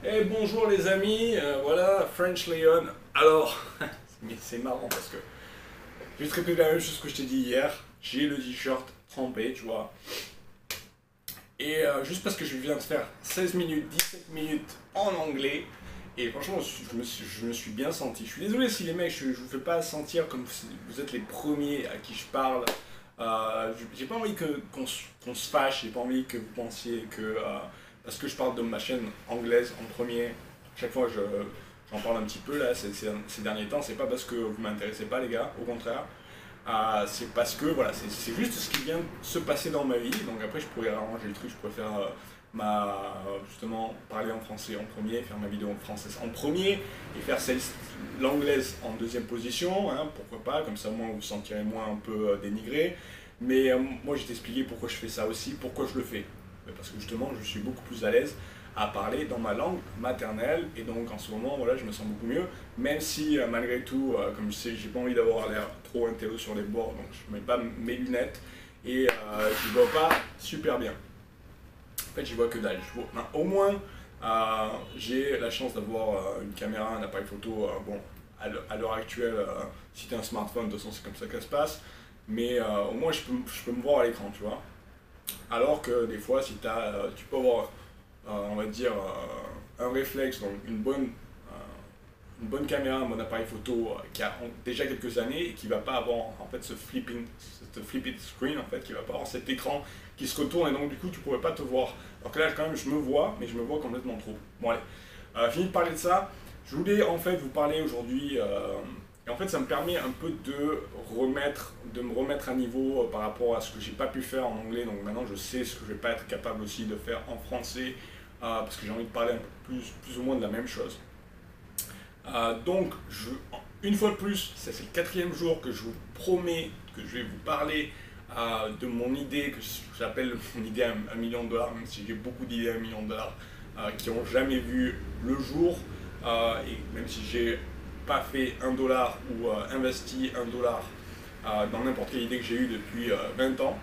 Et bonjour les amis, voilà French Leon. Alors, mais c'est marrant parce que je vais te répéter la même chose que je t'ai dit hier. J'ai le t-shirt trempé, tu vois. Et juste parce que je viens de faire 16 minutes, 17 minutes en anglais. Et franchement, je me suis bien senti. Je suis désolé si les mecs, je vous fais pas sentir comme si vous êtes les premiers à qui je parle. J'ai pas envie qu'on se fâche, j'ai pas envie que vous pensiez que parce que je parle de ma chaîne anglaise en premier, chaque fois j'en parle un petit peu là ces derniers temps, c'est pas parce que vous m'intéressez pas les gars, au contraire. C'est parce que voilà, c'est juste ce qui vient de se passer dans ma vie, donc après je pourrais arranger le truc, je pourrais faire justement parler en français en premier, faire ma vidéo en français en premier et faire l'anglaise en deuxième position, hein, pourquoi pas, comme ça au moins vous vous sentirez moins un peu dénigré. Mais moi je vais t'expliquer pourquoi je fais ça aussi, pourquoi je le fais. Parce que justement je suis beaucoup plus à l'aise à parler dans ma langue maternelle et donc en ce moment voilà je me sens beaucoup mieux, même si malgré tout comme je sais j'ai pas envie d'avoir l'air trop intello sur les bords, donc je mets pas mes lunettes et je vois pas super bien. En fait, j'y vois que dalle. Au moins, j'ai la chance d'avoir une caméra, un appareil photo. Bon, à l'heure actuelle, si tu as un smartphone, de toute façon, c'est comme ça que ça se passe. Mais au moins, je peux me voir à l'écran, tu vois. Alors que des fois, si tu peux avoir, on va dire, un réflexe, donc une bonne caméra, un bon appareil photo qui a déjà quelques années et qui va pas avoir en fait ce flipping screen en fait, qui va pas avoir cet écran qui se retourne et donc du coup tu pourrais pas te voir. Alors que là quand même je me vois, mais je me vois complètement trop. Bon allez, fini de parler de ça. Je voulais en fait vous parler aujourd'hui et en fait ça me permet un peu de me remettre à niveau par rapport à ce que j'ai pas pu faire en anglais. Donc maintenant je sais ce que je vais pas être capable aussi de faire en français parce que j'ai envie de parler un peu plus ou moins de la même chose. Donc, une fois de plus, c'est le quatrième jour que je vous promets que je vais vous parler de mon idée, que j'appelle mon idée à $1 000 000, même si j'ai beaucoup d'idées à $1 000 000 qui n'ont jamais vu le jour, et même si j'ai pas fait $1 ou investi $1 dans n'importe quelle idée que j'ai eue depuis 20 ans.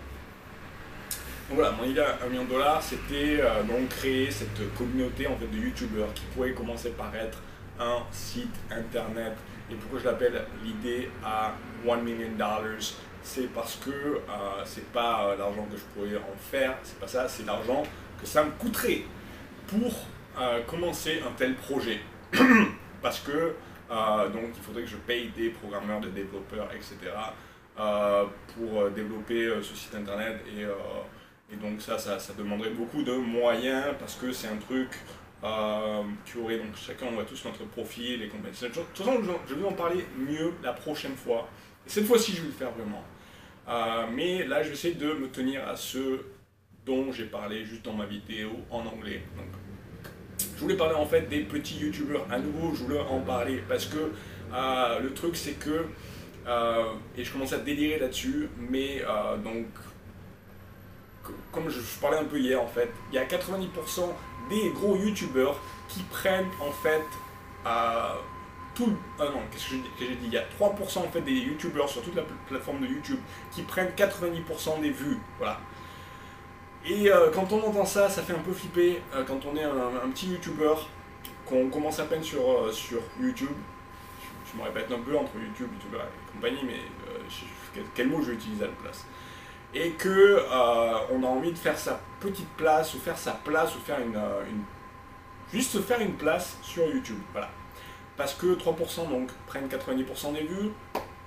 Donc voilà, mon idée à $1 000 000, c'était donc créer cette communauté en fait, de youtubeurs qui pourrait commencer par être un site internet. Et pourquoi je l'appelle l'idée à $1 000 000, c'est parce que c'est pas l'argent que je pourrais en faire, c'est pas ça, c'est l'argent que ça me coûterait pour commencer un tel projet. Parce que donc il faudrait que je paye des programmeurs, des développeurs, etc. Pour développer ce site internet et donc ça demanderait beaucoup de moyens parce que c'est un truc qui aurait donc chacun on voit tous notre profil et compagnie. De toute façon je vais en parler mieux la prochaine fois. Et cette fois-ci je vais le faire vraiment. Mais là je vais essayer de me tenir à ce dont j'ai parlé juste dans ma vidéo en anglais. Donc, je voulais parler en fait des petits youtubeurs. À nouveau je voulais en parler parce que le truc c'est que et je commence à délirer là-dessus, mais donc comme je parlais un peu hier en fait, il y a 90% des gros youtubeurs qui prennent en fait non, qu'est-ce que j'ai dit? Il y a 3% en fait des youtubeurs sur toute la plateforme de YouTube qui prennent 90% des vues, voilà. Et quand on entend ça, ça fait un peu flipper quand on est un petit youtubeur, qu'on commence à peine sur YouTube. Je me répète un peu entre YouTube, YouTuber et compagnie, mais quel mot je vais utiliser à la place. Et que on a envie de faire sa petite place, ou faire sa place, ou faire juste se faire une place sur YouTube, voilà. Parce que 3% donc prennent 90% des vues,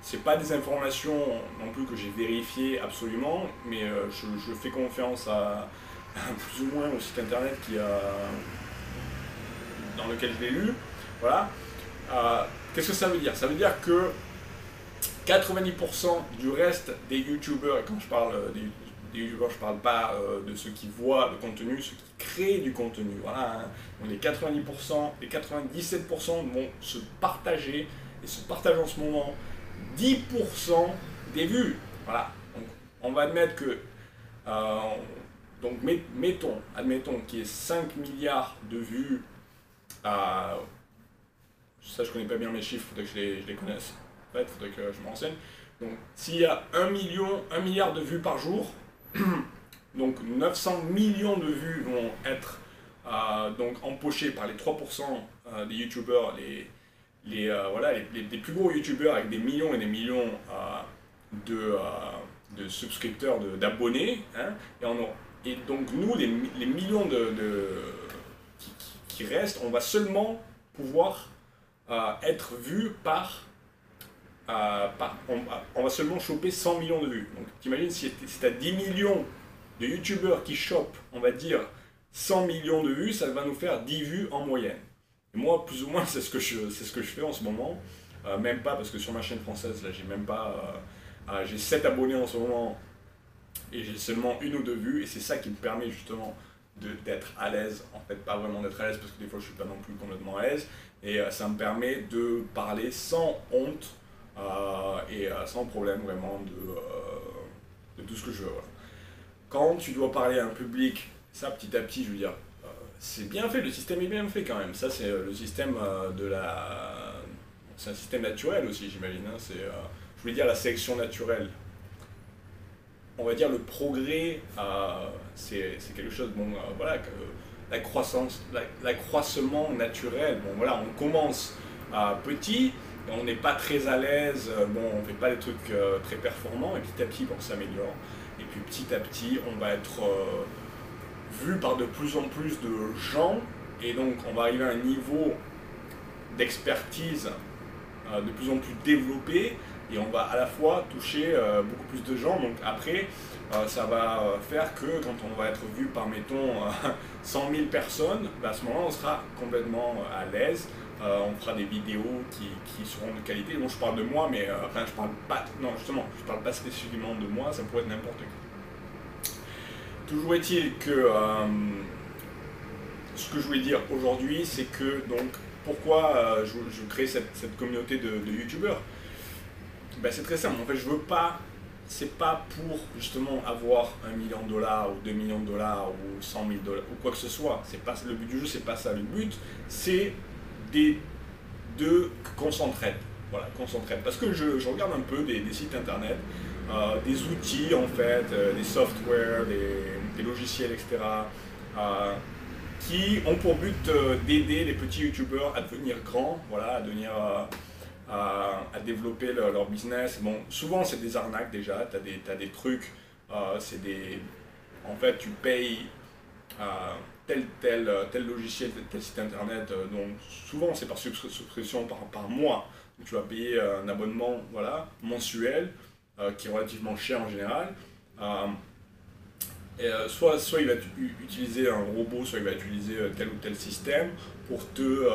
c'est pas des informations non plus que j'ai vérifiées absolument, mais je fais confiance à plus ou moins au site internet dans lequel je l'ai lu, voilà. Qu'est-ce que ça veut dire? Ça veut dire que 90% du reste des youtubeurs, et quand je parle des youtubeurs, je parle pas de ceux qui voient le contenu, ceux qui créent du contenu, voilà. Hein. Donc les 90%, les 97% vont se partager, et se partagent en ce moment 10% des vues, voilà. Donc on va admettre que, donc admettons qu'il y ait 5 milliards de vues, ça je connais pas bien mes chiffres, il faudrait que je les connaisse. En fait, il faudrait que je me renseigne. Donc, s'il y a 1 milliard de vues par jour, donc 900 millions de vues vont être donc empochés par les 3% des youtubeurs, voilà, les plus gros youtubeurs avec des millions et des millions de subscripteurs, d'abonnés, hein, et donc nous, les millions qui restent, on va seulement pouvoir être vus on va seulement choper 100 millions de vues. Donc t'imagines si tu as 10 millions de youtubeurs qui chopent, on va dire, 100 millions de vues, ça va nous faire 10 vues en moyenne. Et moi, plus ou moins, c'est ce que je fais en ce moment. Même pas, parce que sur ma chaîne française, là, j'ai même pas... j'ai 7 abonnés en ce moment, et j'ai seulement 1 ou 2 vues, et c'est ça qui me permet justement d'être à l'aise. En fait, pas vraiment d'être à l'aise, parce que des fois, je suis pas non plus complètement à l'aise. Et ça me permet de parler sans honte, et sans problème vraiment de tout ce que je veux. Voilà. Quand tu dois parler à un public, ça petit à petit, je veux dire, c'est bien fait, le système est bien fait quand même. Ça, c'est le système c'est un système naturel aussi, j'imagine. Hein. Je voulais dire la sélection naturelle. On va dire le progrès, c'est quelque chose, bon, voilà, la croissance, l'accroissement naturel. Bon, voilà, on commence petit, on n'est pas très à l'aise, bon, on ne fait pas des trucs très performants, et petit à petit, on s'améliore. Et puis petit à petit, on va être vu par de plus en plus de gens, et donc on va arriver à un niveau d'expertise de plus en plus développé, et on va à la fois toucher beaucoup plus de gens. Donc après, ça va faire que quand on va être vu par, mettons, 100 000 personnes, bah, à ce moment-là, on sera complètement à l'aise. On fera des vidéos qui seront de qualité. Bon, je parle de moi, mais enfin, je parle pas... Non, justement, je parle pas spécifiquement de moi, ça pourrait être n'importe qui. Toujours est-il que ce que je voulais dire aujourd'hui, c'est que, donc, pourquoi je crée cette communauté de youtubeurs. Ben, c'est très simple, en fait, je veux pas, c'est pas pour justement avoir $1 million ou 2 millions de dollars ou 100 000 dollars ou quoi que ce soit. C'est pas, le but du jeu, c'est pas ça. Le but, c'est qu'on s'entraide. Voilà, qu'on s'entraide. Parce que je regarde un peu des sites internet, des outils en fait, des softwares, des logiciels, etc. Qui ont pour but d'aider les petits youtubeurs à devenir grands, voilà, à devenir... à développer leur business. Bon, souvent c'est des arnaques déjà, t'as des trucs, c'est des... En fait, tu payes tel logiciel, tel site internet, donc souvent c'est par subscription par mois. Donc, tu vas payer un abonnement, voilà, mensuel, qui est relativement cher en général. Soit il va utiliser un robot, soit il va utiliser tel ou tel système pour que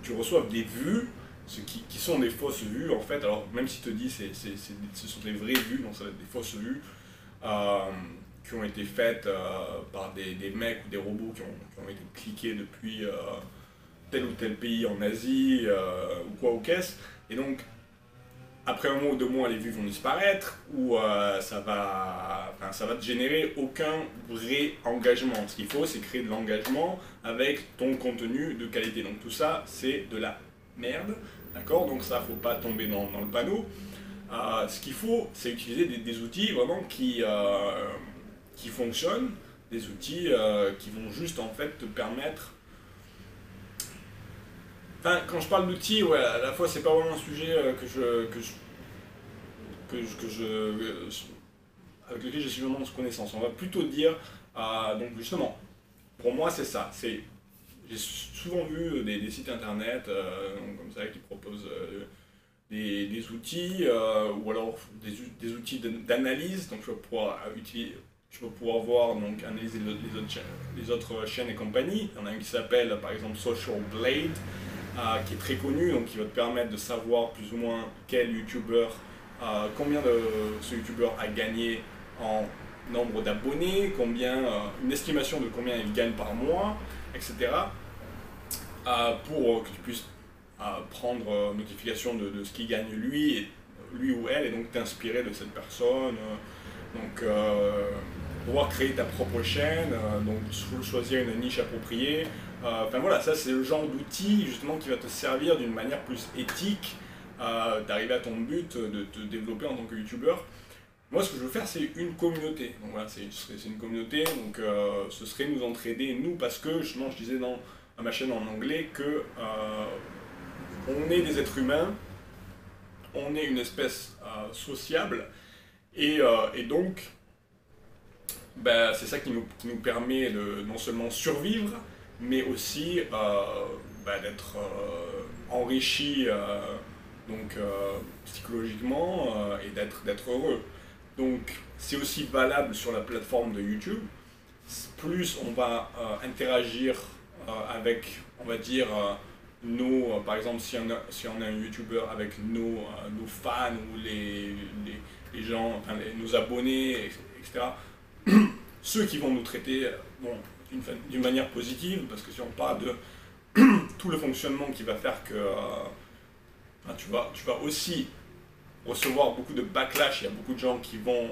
tu reçoives des vues, qui sont des fausses vues en fait. Alors même si te dit ce sont des vraies vues, donc ça va être des fausses vues qui ont été faites par des mecs ou des robots qui ont été cliqués depuis tel ou tel pays en Asie ou quoi ou qu'est-ce. Et donc après 1 mois ou 2 mois, les vues vont disparaître, ou ça va te générer aucun vrai engagement. Ce qu'il faut, c'est créer de l'engagement avec ton contenu de qualité. Donc tout ça, c'est de la merde, d'accord? Donc ça, faut pas tomber dans le panneau. Ce qu'il faut, c'est utiliser des outils vraiment qui fonctionnent, des outils qui vont juste en fait te permettre... Enfin, quand je parle d'outils, ouais, à la fois c'est pas vraiment un sujet avec lequel j'ai suffisamment de connaissances. On va plutôt dire, donc justement, pour moi c'est ça. J'ai souvent vu des sites internet comme ça qui proposent des outils ou alors des outils d'analyse. Donc je vais pouvoir voir, donc analyser les autres chaînes et compagnie. Il y en a un qui s'appelle par exemple Social Blade, qui est très connu, donc qui va te permettre de savoir plus ou moins quel youtubeur, combien de ce youtubeur a gagné en nombre d'abonnés, une estimation de combien il gagne par mois, etc. Pour que tu puisses prendre notification de ce qu'il gagne lui ou elle, et donc t'inspirer de cette personne, donc pouvoir créer ta propre chaîne, donc choisir une niche appropriée. Enfin voilà, ça c'est le genre d'outil justement qui va te servir d'une manière plus éthique d'arriver à ton but, de te développer en tant que youtubeur. Moi, ce que je veux faire, c'est une communauté. Donc voilà, c'est une communauté. Donc ce serait nous entraider, nous, parce que justement, je disais dans ma chaîne en anglais que on est des êtres humains, on est une espèce sociable, et donc, ben, c'est ça qui nous permet de non seulement survivre, mais aussi ben, d'être enrichi psychologiquement et d'être heureux. Donc c'est aussi valable sur la plateforme de YouTube. Plus on va interagir avec, on va dire, par exemple, si on a un YouTuber avec nos fans ou les gens, enfin, nos abonnés, etc., ceux qui vont nous traiter bon, d'une manière positive, parce que si on parle de tout le fonctionnement qui va faire que tu vas aussi recevoir beaucoup de backlash, il y a beaucoup de gens qui vont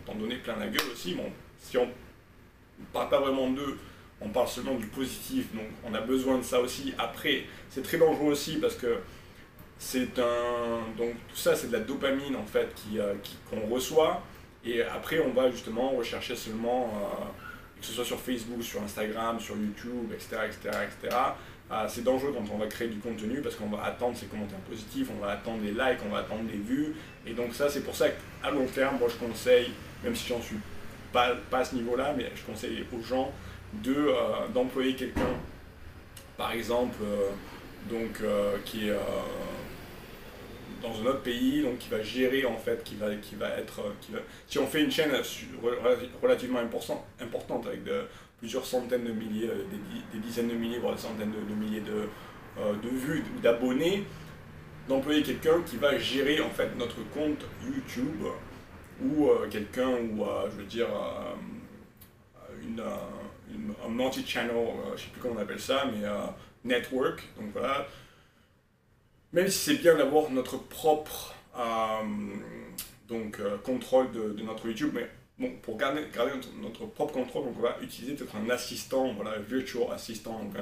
t'en donner plein la gueule aussi. Bon, si on ne parle pas vraiment d'eux, on parle seulement du positif, donc on a besoin de ça aussi. Après, c'est très dangereux aussi parce que donc tout ça c'est de la dopamine en fait qu'on reçoit, et après on va justement rechercher seulement, que ce soit sur Facebook, sur Instagram, sur YouTube, etc. etc., etc. C'est dangereux quand on va créer du contenu parce qu'on va attendre ces commentaires positifs, on va attendre des likes, on va attendre des vues, et donc ça c'est pour ça qu'à long terme, moi je conseille, même si j'en suis pas à ce niveau-là, mais je conseille aux gens d'employer quelqu'un, par exemple, qui est dans un autre pays, donc qui va gérer en fait, si on fait une chaîne relativement importante avec plusieurs centaines de milliers, des dizaines de milliers, voire des centaines de milliers de vues, d'abonnés, d'employer quelqu'un qui va gérer en fait notre compte YouTube, ou quelqu'un, ou je veux dire un multi-channel, je ne sais plus comment on appelle ça, mais network. Donc voilà, même si c'est bien d'avoir notre propre contrôle de notre YouTube, mais bon, pour garder notre propre contrôle, donc on va utiliser peut-être un assistant, voilà, virtual assistant, donc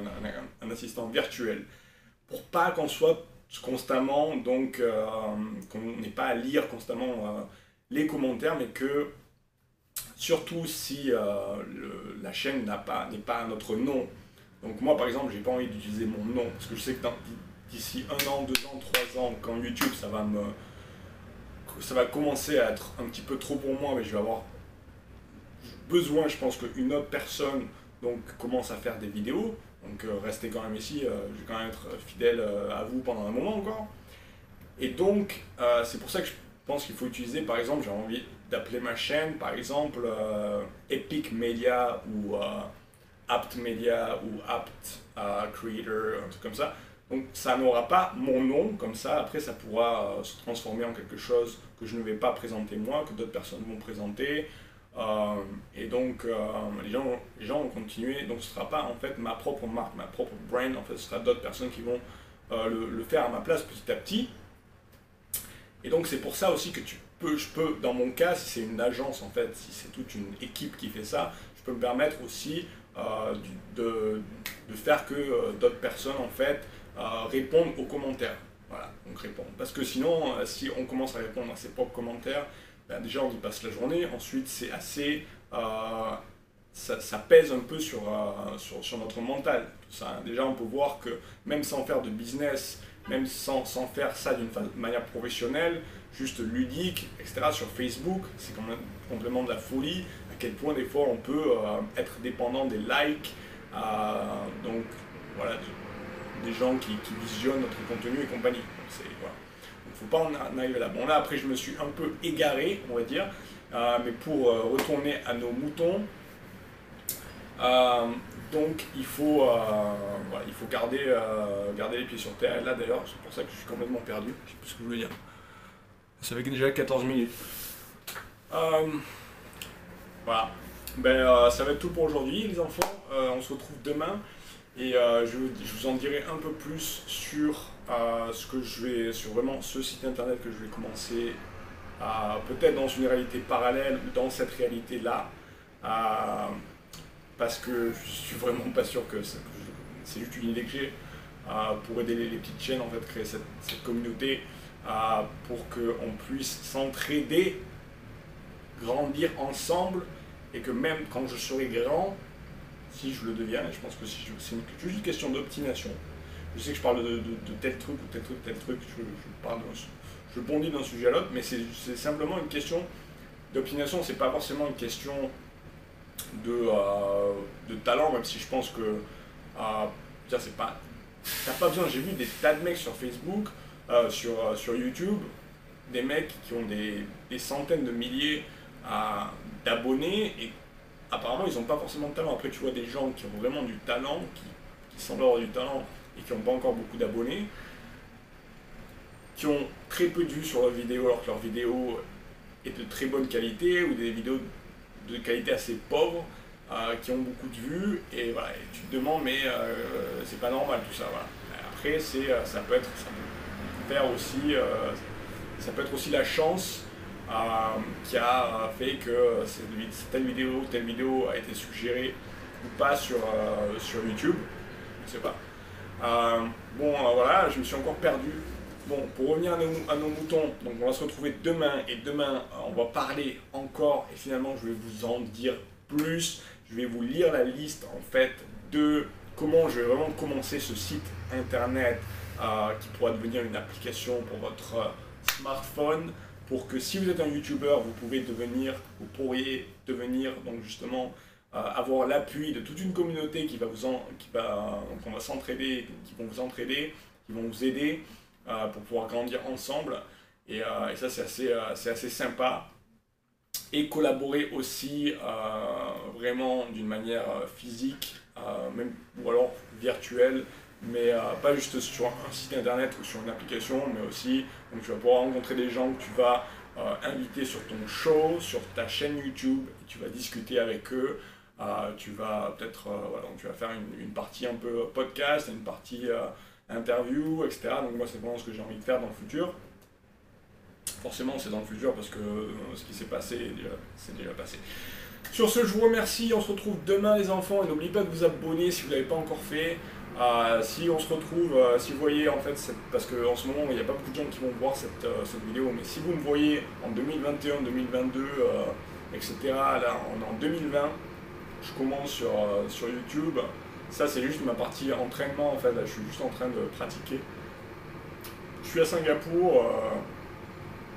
un assistant virtuel, pour pas qu'on soit constamment, donc qu'on n'ait pas à lire constamment les commentaires, mais que surtout si la chaîne n'est pas à notre nom. Donc moi par exemple, j'ai pas envie d'utiliser mon nom, parce que je sais que d'ici 1 an, 2 ans, 3 ans, quand YouTube ça va commencer à être un petit peu trop pour moi, mais je vais avoir besoin, je pense, qu'une autre personne donc commence à faire des vidéos. Donc restez quand même ici, je vais quand même être fidèle à vous pendant un moment encore. Et donc c'est pour ça que je pense qu'il faut utiliser, par exemple, j'ai envie d'appeler ma chaîne, par exemple, Epic Media, ou Apt Media, ou Apt Creator, un truc comme ça. Donc ça n'aura pas mon nom, comme ça, après ça pourra se transformer en quelque chose que je ne vais pas présenter moi, que d'autres personnes vont présenter. Et donc les gens vont continuer, donc ce ne sera pas en fait ma propre marque, ma propre brand, en fait ce sera d'autres personnes qui vont le faire à ma place petit à petit. Et donc c'est pour ça aussi que je peux, dans mon cas, si c'est une agence en fait, si c'est toute une équipe qui fait ça, je peux me permettre aussi de faire que d'autres personnes en fait répondent aux commentaires. Voilà, donc répondre. Parce que sinon, si on commence à répondre à ses propres commentaires, ben déjà on y passe la journée, ensuite c'est assez... ça pèse un peu sur notre mental, tout ça. Déjà on peut voir que même sans faire de business, même sans faire ça d'une manière professionnelle, juste ludique, etc., sur Facebook, c'est quand même complètement de la folie, à quel point des fois on peut être dépendant des likes, donc voilà, des gens qui visionnent notre contenu et compagnie. Voilà. Donc faut pas en arriver là. Bon là après je me suis un peu égaré, on va dire, mais pour retourner à nos moutons, donc il faut garder les pieds sur terre. Et là d'ailleurs c'est pour ça que je suis complètement perdu, je sais plus ce que je voulais dire. Ça fait déjà 14 minutes. Voilà. Ben, ça va être tout pour aujourd'hui les enfants. On se retrouve demain. Et je vous en dirai un peu plus sur sur vraiment ce site internet que je vais commencer, peut-être dans une réalité parallèle ou dans cette réalité-là, parce que je suis vraiment pas sûr que c'est juste une idée que j'ai, pour aider les petites chaînes en fait, créer cette communauté. pour qu'on puisse s'entraider, grandir ensemble, et que même quand je serai grand, si je le deviens, et je pense que c'est juste une question d'obstination. Je sais que je parle de tel truc ou tel truc, je bondis d'un sujet à l'autre, mais c'est simplement une question d'obstination, c'est pas forcément une question de talent, même si je pense que c'est pas. T'as pas besoin, j'ai vu des tas de mecs sur Facebook, sur YouTube, des mecs qui ont des centaines de milliers d'abonnés et apparemment ils n'ont pas forcément de talent. Après tu vois des gens qui ont vraiment du talent, qui semblent avoir du talent et qui n'ont pas encore beaucoup d'abonnés, qui ont très peu de vues sur leurs vidéos alors que leur vidéo est de très bonne qualité ou des vidéos de qualité assez pauvre qui ont beaucoup de vues et voilà, et tu te demandes mais c'est pas normal tout ça. Voilà. Après ça peut être aussi la chance qui a fait que telle vidéo a été suggérée ou pas sur YouTube, je sais pas. Voilà, je me suis encore perdu. Bon, pour revenir à nos moutons, donc on va se retrouver demain, et demain on va parler encore, et finalement je vais vous en dire plus, je vais vous lire la liste en fait de comment je vais vraiment commencer ce site internet qui pourra devenir une application pour votre smartphone, pour que si vous êtes un YouTuber, vous pourriez devenir donc justement avoir l'appui de toute une communauté on va s'entraider, qui vont vous entraider, qui vont vous aider pour pouvoir grandir ensemble. Et ça, c'est assez sympa. Et collaborer aussi vraiment d'une manière physique, même, ou alors virtuelle, mais pas juste sur un site internet ou sur une application, mais aussi, donc tu vas pouvoir rencontrer des gens que tu vas inviter sur ton show, sur ta chaîne YouTube, et tu vas discuter avec eux. Tu vas peut-être donc tu vas faire une partie un peu podcast, une partie interview, etc. Donc moi c'est vraiment ce que j'ai envie de faire dans le futur. Forcément c'est dans le futur parce que ce qui s'est passé c'est déjà passé. Sur ce, je vous remercie, on se retrouve demain les enfants, et n'oubliez pas de vous abonner si vous ne l'avez pas encore fait. Si on se retrouve, si vous voyez en fait, parce qu'en ce moment il n'y a pas beaucoup de gens qui vont voir cette vidéo, mais si vous me voyez en 2021, 2022, etc., là on est en 2020, je commence sur YouTube. Ça c'est juste ma partie entraînement en fait, là je suis juste en train de pratiquer. Je suis à Singapour,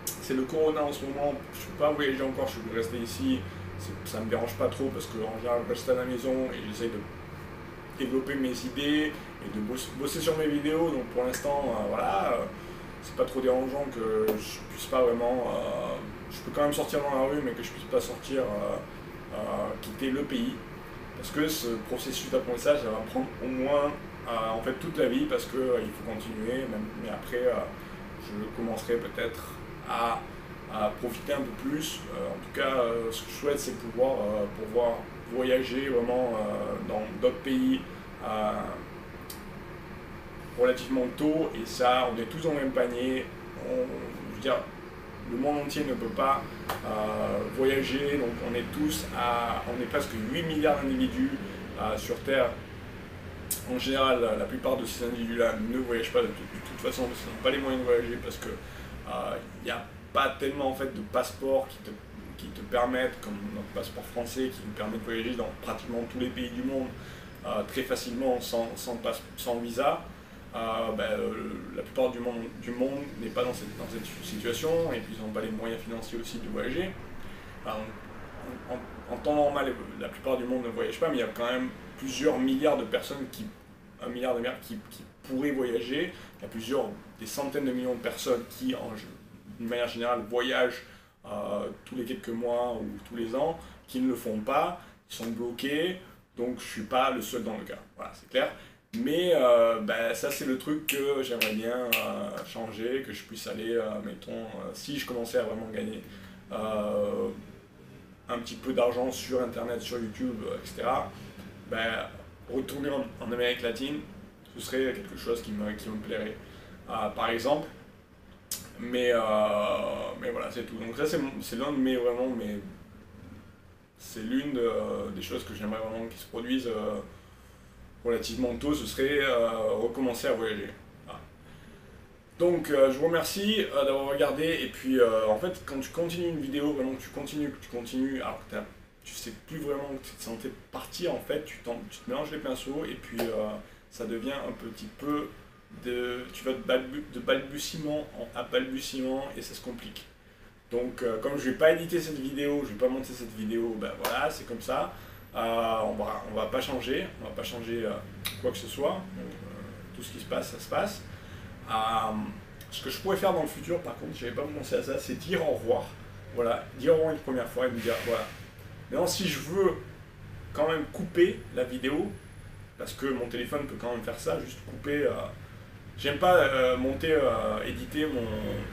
c'est le corona en ce moment, je ne peux pas voyager encore, je suis resté ici, ça ne me dérange pas trop parce qu'en général je reste à la maison et j'essaie de développer mes idées et de bosser sur mes vidéos, donc pour l'instant c'est pas trop dérangeant que je puisse pas vraiment, je peux quand même sortir dans la rue mais que je puisse pas sortir, quitter le pays. Parce que ce processus d'apprentissage, ça va prendre au moins en fait toute la vie parce qu'il faut continuer, mais après je commencerai peut-être à profiter un peu plus. En tout cas, ce que je souhaite, c'est pouvoir voyager vraiment dans d'autres pays relativement tôt, et ça, on est tous dans le même panier. Je veux dire, le monde entier ne peut pas voyager, donc on est presque 8 milliards d'individus sur Terre. En général, la plupart de ces individus-là ne voyagent pas de toute façon, parce qu'ils n'ont pas les moyens de voyager, parce que il n'y a pas tellement en fait de passeports qui te permettent, comme notre passeport français, qui nous permet de voyager dans pratiquement tous les pays du monde très facilement sans visa. La plupart du monde n'est pas dans cette situation, et puis ils n'ont pas les moyens financiers aussi de voyager. En temps normal, la plupart du monde ne voyage pas, mais il y a quand même plusieurs milliards de personnes qui pourraient voyager. Il y a des centaines de millions de personnes qui, d'une manière générale, voyagent tous les quelques mois ou tous les ans, qui ne le font pas, ils sont bloqués, donc je ne suis pas le seul dans le cas. Voilà, c'est clair. Mais ça c'est le truc que j'aimerais bien changer, que je puisse aller, mettons, si je commençais à vraiment gagner un petit peu d'argent sur internet, sur YouTube, etc., retourner en Amérique latine, ce serait quelque chose qui me plairait, par exemple. Mais voilà, c'est tout. Donc ça c'est l'un de mes c'est l'une des choses que j'aimerais vraiment qui se produisent relativement tôt, ce serait recommencer à voyager. Voilà. Donc je vous remercie d'avoir regardé et puis en fait quand tu continues une vidéo, vraiment que tu continues, alors que tu sais plus vraiment que tu te sentais partir en fait, tu te mélanges les pinceaux et puis ça devient un petit peu tu vas de balbutiement à balbutiement et ça se complique. Donc comme je vais pas éditer cette vidéo, je vais pas monter cette vidéo, ben voilà, c'est comme ça. On va pas changer, quoi que ce soit. Tout ce qui se passe, ça se passe. Euh, Ce que je pourrais faire dans le futur, par contre, je n'avais pas pensé à ça, c'est dire au revoir. Voilà, dire au revoir une première fois et me dire voilà. Maintenant, si je veux quand même couper la vidéo, parce que mon téléphone peut quand même faire ça, juste couper. J'aime pas éditer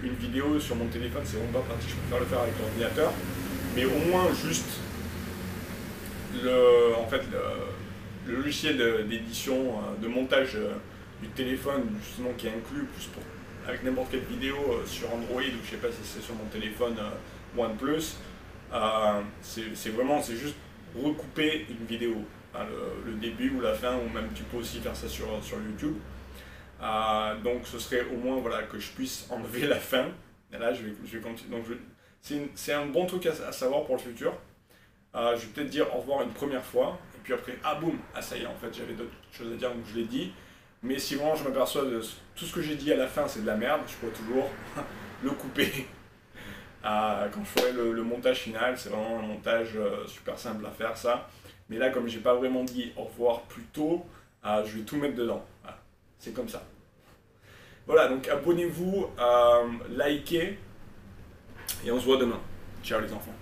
une vidéo sur mon téléphone, c'est vraiment pas pratique, je préfère le faire avec l'ordinateur. Mais au moins juste en fait, le logiciel d'édition, de montage du téléphone, justement qui est inclus, avec n'importe quelle vidéo sur Android ou je sais pas si c'est sur mon téléphone OnePlus, c'est juste recouper une vidéo, hein, le début ou la fin, ou même tu peux aussi faire ça sur YouTube. Donc ce serait au moins voilà, que je puisse enlever la fin. Et là je vais continuer. Donc c'est un bon truc à savoir pour le futur. Je vais peut-être dire au revoir une première fois, et puis après, ah boum, ah ça y est, en fait j'avais d'autres choses à dire donc je l'ai dit. Mais si vraiment je m'aperçois de tout ce que j'ai dit à la fin c'est de la merde, je pourrais toujours le couper. Quand je ferai le montage final, c'est vraiment un montage super simple à faire ça. Mais là, comme j'ai pas vraiment dit au revoir plus tôt, je vais tout mettre dedans. Voilà. C'est comme ça. Voilà, donc abonnez-vous, likez, et on se voit demain. Ciao les enfants.